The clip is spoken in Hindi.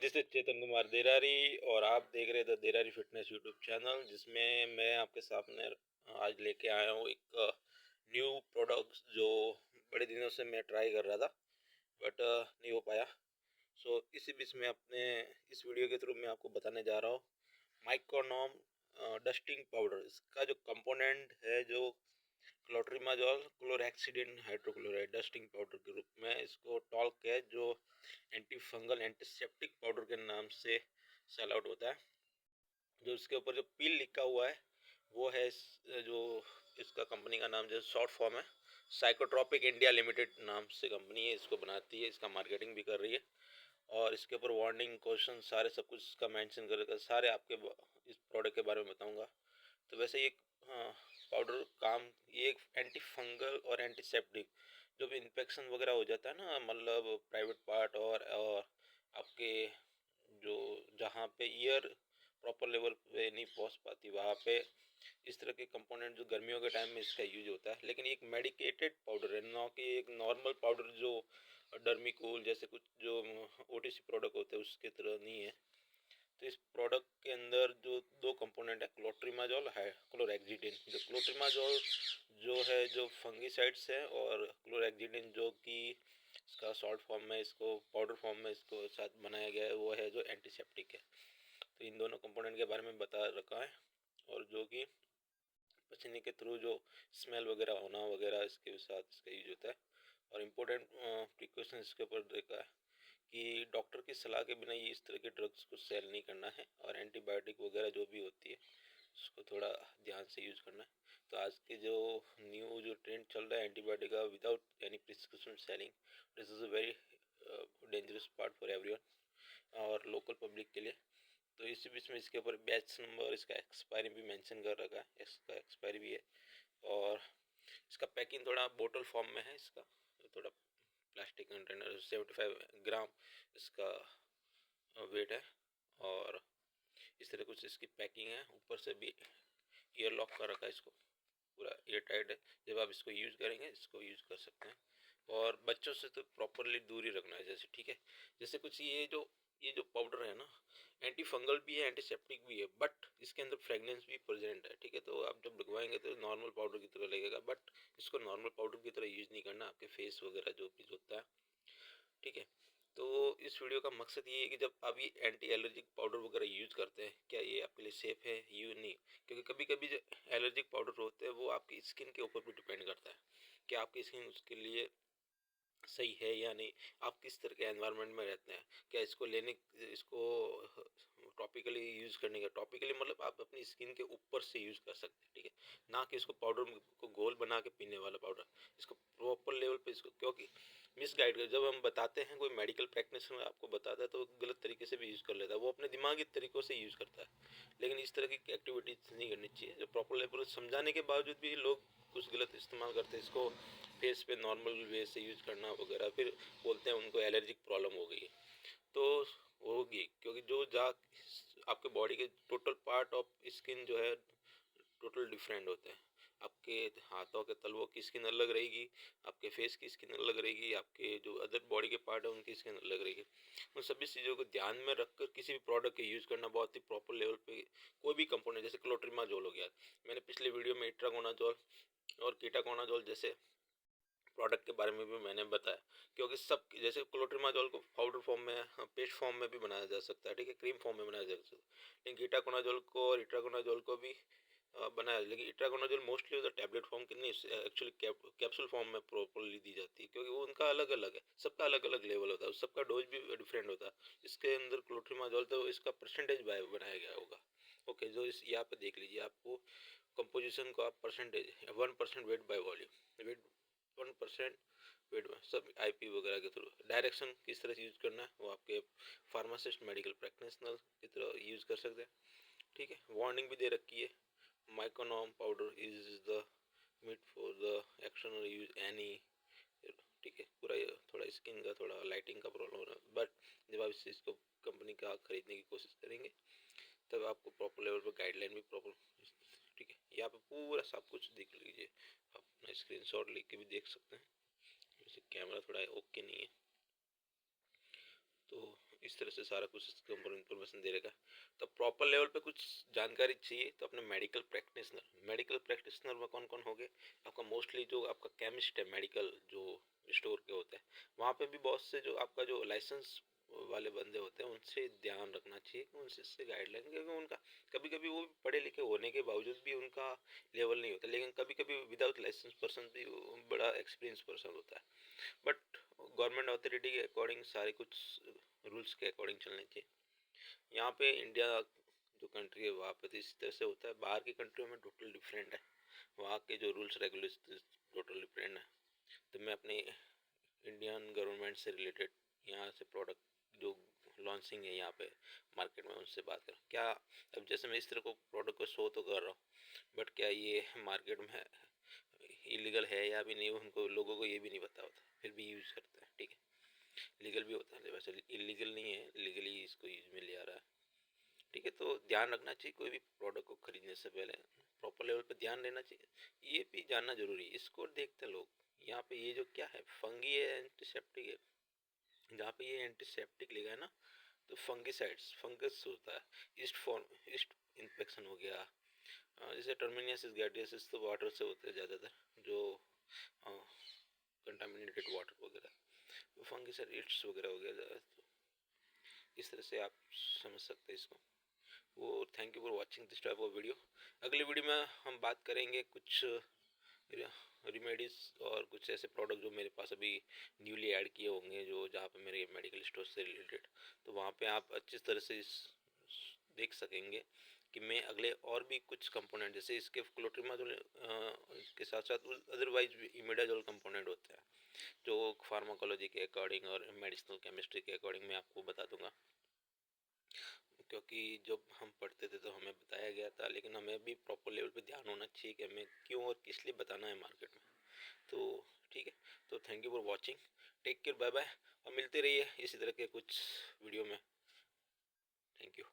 दिस इज चेतन कुमार देरारी और आप देख रहे थे देरारी फिटनेस यूट्यूब चैनल, जिसमें मैं आपके सामने आज लेके आया हूँ एक न्यू प्रोडक्ट जो बड़े दिनों से मैं ट्राई कर रहा था बट नहीं हो पाया। सो इसी बीच में अपने इस वीडियो के थ्रू मैं आपको बताने जा रहा हूँ माइकोनोम डस्टिंग पाउडर। इसका जो कंपोनेंट है जो clotrimazole chlorhexidine hydrochloride dusting powder के रूप में इसको टॉल्क है, जो एंटी फंगल एंटीसेप्टिक पाउडर के नाम से सेल आउट होता है। जो इसके ऊपर जो पील लिखा हुआ है वो है जो इसका कंपनी का नाम जो शॉर्ट फॉर्म है साइकोट्रॉपिक इंडिया लिमिटेड नाम से कंपनी है, इसको बनाती है, इसका मार्केटिंग भी कर रही है। और इसके ऊपर वार्निंग क्वेश्चन सारे सब कुछ इसका मेंशन करेगा, सारे आपके इस प्रोडक्ट के बारे में बताऊंगा। तो वैसे ये पाउडर काम ये एक एंटी फंगल और एंटीसेप्टिक जो भी इन्फेक्शन वगैरह हो जाता है ना, मतलब प्राइवेट पार्ट और आपके जो जहाँ पे ईयर प्रॉपर लेवल पे नहीं पहुँच पाती वहाँ पे इस तरह के कंपोनेंट जो गर्मियों के टाइम में इसका यूज होता है। लेकिन एक मेडिकेटेड पाउडर है, ना कि एक नॉर्मल पाउडर जो डर्मिकूल जैसे कुछ जो ओटीसी प्रोडक्ट होते हैं उसके तरह नहीं है। तो इस प्रोडक्ट के अंदर जो दो कंपोनेंट है क्लोट्रिमाजोल है क्लोरेक्सिडिन। जो क्लोट्रिमाजोल जो है जो फंगीसाइड्स है और क्लोरेक्सिडिन जो कि इसका सॉल्ट फॉर्म में इसको पाउडर फॉर्म में इसको साथ बनाया गया है वो है जो एंटीसेप्टिक है। तो इन दोनों कंपोनेंट के बारे में बता रखा है और जो कि पसीने के थ्रू जो स्मेल वगैरह होना वगैरह इसके साथ इसका यूज होता है। और इम्पोर्टेंट प्रिकॉशन इसके ऊपर देखा है कि डॉक्टर की सलाह के बिना ये इस तरह के ड्रग्स को सेल नहीं करना है और एंटीबायोटिक वगैरह जो भी होती है उसको थोड़ा ध्यान से यूज करना है। तो आज के जो न्यू जो ट्रेंड चल रहा है एंटीबायोटिक का without any prescription selling, this is a very dangerous part for everyone और लोकल पब्लिक के लिए। तो इसी बीच में इसके ऊपर बैच नंबर इसका एक्सपायरी भी मेंशन कर रखा है, इसका एक्सपायरी भी है। और इसका पैकिंग थोड़ा बोतल फॉर्म में है, इसका थोड़ा प्लास्टिक कंटेनर 75 ग्राम इसका वेट है और इस तरह कुछ इसकी पैकिंग है। ऊपर से भी ईयर लॉक कर रखा है, इसको पूरा एयर टाइट है। जब आप इसको यूज़ करेंगे इसको यूज़ कर सकते हैं और बच्चों से तो प्रॉपरली दूर ही रखना है जैसे, ठीक है। जैसे कुछ ये जो पाउडर है ना एंटी फंगल भी है एंटीसेप्टिक भी है बट इसके अंदर फ्रेगनेंस भी प्रेजेंट है, ठीक है। तो आप जब लगवाएंगे तो नॉर्मल पाउडर की तरह लगेगा बट इसको नॉर्मल पाउडर की तरह यूज़ नहीं करना आपके फेस वगैरह जो भी होता है, ठीक है। तो इस वीडियो का मकसद ये है कि जब आप ये एंटी एलर्जिक पाउडर वगैरह यूज करते हैं क्या ये आपके लिए सेफ है यू नहीं, क्योंकि कभी कभी जो एलर्जिक पाउडर होते हैं वो आपकी स्किन के ऊपर भी डिपेंड करता है कि आपकी स्किन उसके लिए सही है या नहीं। आप किस तरह के एनवायरनमेंट में रहते हैं, क्या इसको टॉपिकली यूज करने का, टॉपिकली मतलब आप अपनी स्किन के ऊपर से यूज कर सकते हैं, ठीक है। ना कि इसको पाउडर को घोल बना के पीने वाला पाउडर, इसको प्रॉपर लेवल पे इसको, क्योंकि मिसगाइड कर जब हम बताते हैं कोई मेडिकल प्रैक्टिशनर आपको बताता है तो गलत तरीके से भी यूज कर लेता है, वो अपने दिमागी तरीकों से यूज करता है। लेकिन इस तरह की एक्टिविटीज नहीं करनी चाहिए। जो प्रॉपर लेवल समझाने के बावजूद भी लोग कुछ गलत इस्तेमाल करते हैं इसको फेस पे नॉर्मल वे से यूज करना वगैरह, फिर बोलते हैं उनको एलर्जिक प्रॉब्लम हो गई है। तो होगी क्योंकि जो जा आपके बॉडी के टोटल पार्ट ऑफ स्किन जो है टोटल डिफरेंट होते हैं। आपके हाथों के तलवों की स्किन अलग रहेगी, आपके फेस की स्किन अलग रहेगी, आपके जो अदर बॉडी के पार्ट है उनकी स्किन अलग रहेगी। उन सभी चीज़ों को ध्यान में रखकर किसी भी प्रोडक्ट के यूज़ करना बहुत ही प्रॉपर लेवल पे। कोई भी कंपोनेंट जैसे क्लोट्रिमाजोल हो गया, मैंने पिछले वीडियो में इट्राकोनाजोल और कीटाकोनाजोल जैसे प्रोडक्ट के बारे में भी मैंने बताया, क्योंकि सब जैसे क्लोट्रिमाजोल को पाउडर फॉर्म में पेस्ट फॉर्म में भी बनाया जा सकता है, ठीक है, क्रीम फॉर्म में बनाया जा सकता है। लेकिन कीटाकोनाजोल को और इट्राकोनाजोल को भी बनाया, लेकिन इट्राकोनाजोल मोस्टली उधर टैबलेट फॉर्म की नहीं, एक्चुअली कैप्सूल फॉर्म में प्रॉपरली दी जाती है, क्योंकि वो उनका अलग अलग है, सबका अलग अलग लेवल होता है, सबका डोज भी डिफरेंट होता है। इसके अंदर क्लोट्रिमाजोल तो इसका परसेंटेज बनाया गया होगा, ओके। जो इस यहाँ पे देख लीजिए, आपको कंपोजिशन को आप percentage 1% weight by volume, weight 1% weight में सब आईपी वगैरह के थ्रू डायरेक्शन किस तरह से यूज करना है वो आपके फार्मासिस्ट मेडिकल प्रैक्टिशनर की तरह यूज कर सकते हैं, ठीक है। वार्निंग भी दे रखी है, माइकोनोम powder is the meet for the external use any, ठीक है। पूरा ये थोड़ा स्किन का थोड़ा लाइटिंग का प्रॉब्लम हो रहा है बट जब आप इस चीज़ को कंपनी का खरीदने की कोशिश करेंगे तब आपको प्रॉपर लेवल पर गाइडलाइन भी प्रॉपर, ठीक है। यहाँ पे पूरा सब कुछ देख लीजिए, आप अपना स्क्रीनशॉट लेके भी देख सकते हैं। वैसे कैमरा थोड़ा ओके नहीं है तो इस तरह से सारा कुछ इसके ऊपर इन्फॉर्मेशन दे रहेगा। तो प्रॉपर लेवल पे कुछ जानकारी चाहिए तो अपने मेडिकल प्रैक्टिशनर में कौन कौन हो गए आपका, मोस्टली जो आपका केमिस्ट है, मेडिकल जो स्टोर के होते हैं वहाँ पे भी बहुत से जो आपका जो लाइसेंस वाले बंदे होते हैं उनसे ध्यान रखना चाहिए कि उनसे इससे गाइडलाइन, क्योंकि उनका कभी कभी वो पढ़े लिखे होने के बावजूद भी उनका लेवल नहीं होता, लेकिन कभी कभी विदाउट लाइसेंस पर्सन भी बड़ा एक्सपीरियंस पर्सन होता है। बट गवर्नमेंट अथॉरिटी के अकॉर्डिंग सारे कुछ रूल्स के अकॉर्डिंग चलने चाहिए। यहाँ पे इंडिया जो कंट्री है वहाँ पे तो इस तरह से होता है, बाहर की कंट्रियों में टोटल डिफरेंट है, वहाँ के जो रूल्स रेगुलेशन टोटल डिफरेंट है। तो मैं अपने इंडियन गवर्नमेंट से रिलेटेड यहाँ से प्रोडक्ट जो लॉन्चिंग है यहाँ पे मार्केट में उनसे बात करूँ क्या। अब जैसे मैं इस तरह को प्रोडक्ट को शो तो कर रहा हूँ, बट क्या ये मार्केट में इलीगल है या भी नहीं, उनको लोगों को ये भी नहीं पता होता, फिर भी यूज़ करते हैं। ठीक है, लीगल भी होता है वैसे, इलीगल नहीं है, लीगली इसको यूज में लिया रहा है। ठीक है, तो ध्यान रखना चाहिए कोई भी प्रोडक्ट को खरीदने से पहले, प्रॉपर लेवल पे ध्यान देना चाहिए, ये भी जानना जरूरी है। इसको देखते हैं लोग यहाँ पे, ये जो क्या है फंगी है, एंटीसेप्टिक है, जहाँ पे ये एंटीसेप्टिक लिखा है ना, तो फंगिसाइड्स, फंगस होता है, ईस्ट इन्फेक्शन हो गया, जैसे टर्मिनियसिस गैर्डियसिस तो वाटर से होते हैं ज़्यादातर, जो कंटामिनेटेड वाटर वगैरह, फंगिसाइड ईस्ट वगैरह हो गया, तो इस तरह से आप समझ सकते हैं इसको। वो thank you for watching this type of video. अगली वीडियो में हम बात करेंगे कुछ रिमेडीज और कुछ ऐसे प्रोडक्ट जो मेरे पास अभी न्यूली ऐड किए होंगे, जो जहाँ पे मेरे मेडिकल स्टोर से रिलेटेड, तो वहाँ पे आप अच्छी तरह से देख सकेंगे कि मैं अगले और भी कुछ कंपोनेंट, जैसे इसके क्लोट्रिमाजोल के साथ साथ अदरवाइज भी इमिडाजोल कंपोनेंट होते हैं, जो फार्माकोलॉजी के अकॉर्डिंग और मेडिसिनल केमिस्ट्री के अकॉर्डिंग मैं आपको बता दूंगा। क्योंकि जब हम पढ़ते थे तो हमें बताया गया था, लेकिन हमें भी प्रॉपर लेवल पे ध्यान होना चाहिए कि हमें क्यों और किस लिए बताना है मार्केट में। तो ठीक है, तो thank you for watching, take care, bye bye, और मिलते रहिए इसी तरह के कुछ वीडियो में। Thank you.